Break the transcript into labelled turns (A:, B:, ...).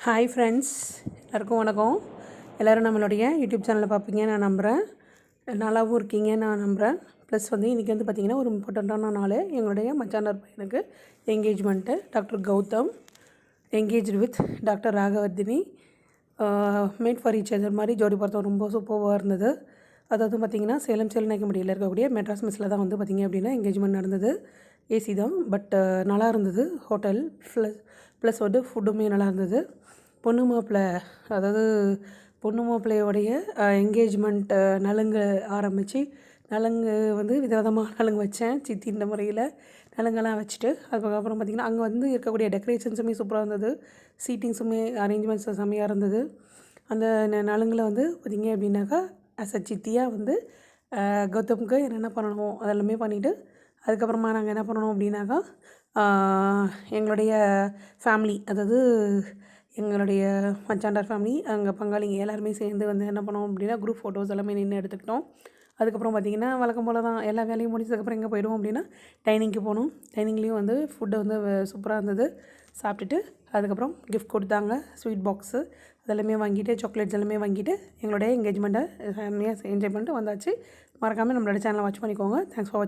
A: Hi friends, எல்லாருக்கும் வணக்கம். எல்லோரும் நம்மளுடைய யூடியூப் சேனலை பார்ப்பீங்க நான் நம்புகிறேன். நல்லாவும் இருக்கீங்க நான் நம்புகிறேன். ப்ளஸ் இன்றைக்கி பார்த்திங்கன்னா ஒரு இம்பார்ட்டண்ட்டான நாள். எங்களுடைய மச்சானார் பையனுக்கு engagement. Doctor Gautham engaged with doctor Raghavardhini. Made for each other மாதிரி ஜோடி பார்த்தோம். ரொம்ப சூப்பராக இருந்தது. அதாவது பார்த்திங்கன்னா சேலம் சேலநாயக்கம்பட்டியில் இருக்கக்கூடிய மெட்ராஸ் மெஸ்ஸில் தான் பார்த்திங்க அப்படின்னா என்கேஜ்மெண்ட் நடந்தது. ஏசி தான், பட் நல்லா இருந்தது. ஹோட்டல் ப்ளஸ் ஃபுட்டுமே நல்லா இருந்தது. பொண்ணு மாப்பிள்ளை, அதாவது பொண்ணு மாப்பிள்ளையோடைய என்கேஜ்மெண்ட் நலுங்கு ஆரம்பித்து நலுங்கு விதவிதமாக நலுங்கு வச்சேன். சித்தின்ற முறையில் நலுங்கெல்லாம் வச்சுட்டு அதுக்கப்புறம் பார்த்திங்கன்னா அங்கே இருக்கக்கூடிய டெக்கரேஷன்ஸுமே சூப்பராக இருந்தது. சீட்டிங்ஸுமே அரேஞ்ச்மெண்ட்ஸ் செம்மையாக இருந்தது. அந்த நலுங்கில் பார்த்திங்க அப்படின்னாக்கா ஆஸ் அ சித்தியாக கௌதமுக்கு என்னென்ன பண்ணணும் அதெல்லாமே பண்ணிவிட்டு அதுக்கப்புறமா நாங்கள் என்ன பண்ணணும் அப்படின்னாக்கா எங்களுடைய ஃபேமிலி, அதாவது எங்களுடைய மச்சாண்டார் ஃபேமிலி, அங்கே பங்காளிங்க எல்லாருமே சேர்ந்து என்ன பண்ணோம் அப்படின்னா குரூப் ஃபோட்டோஸ் எல்லாமே நின்று எடுத்துக்கிட்டோம். அதுக்கப்புறம் பார்த்திங்கன்னா வழக்கம் போல் தான் எல்லா வேலையும் முடிச்சதுக்கப்புறம் எங்கே போயிடுவோம் அப்படின்னா டைனிங்க்கு போகணும். டைனிங்லேயும் ஃபுட்டு சூப்பராக இருந்தது. சாப்பிட்டுட்டு அதுக்கப்புறம் கிஃப்ட் கொடுத்தாங்க. ஸ்வீட் பாக்ஸு அதெல்லாமே வாங்கிட்டு, சாக்லேட்ஸ் எல்லாமே வாங்கிட்டு எங்களுடைய என்கேஜ்மெண்ட்டை ஃபேமிலியாக என்ஜாய் பண்ணிட்டு வந்தாச்சு. மறக்காமல் நம்மளோட சேனலை வாட்ச் பண்ணிக்கோங்க. தேங்க்ஸ் ஃபார் வாட்சிங்.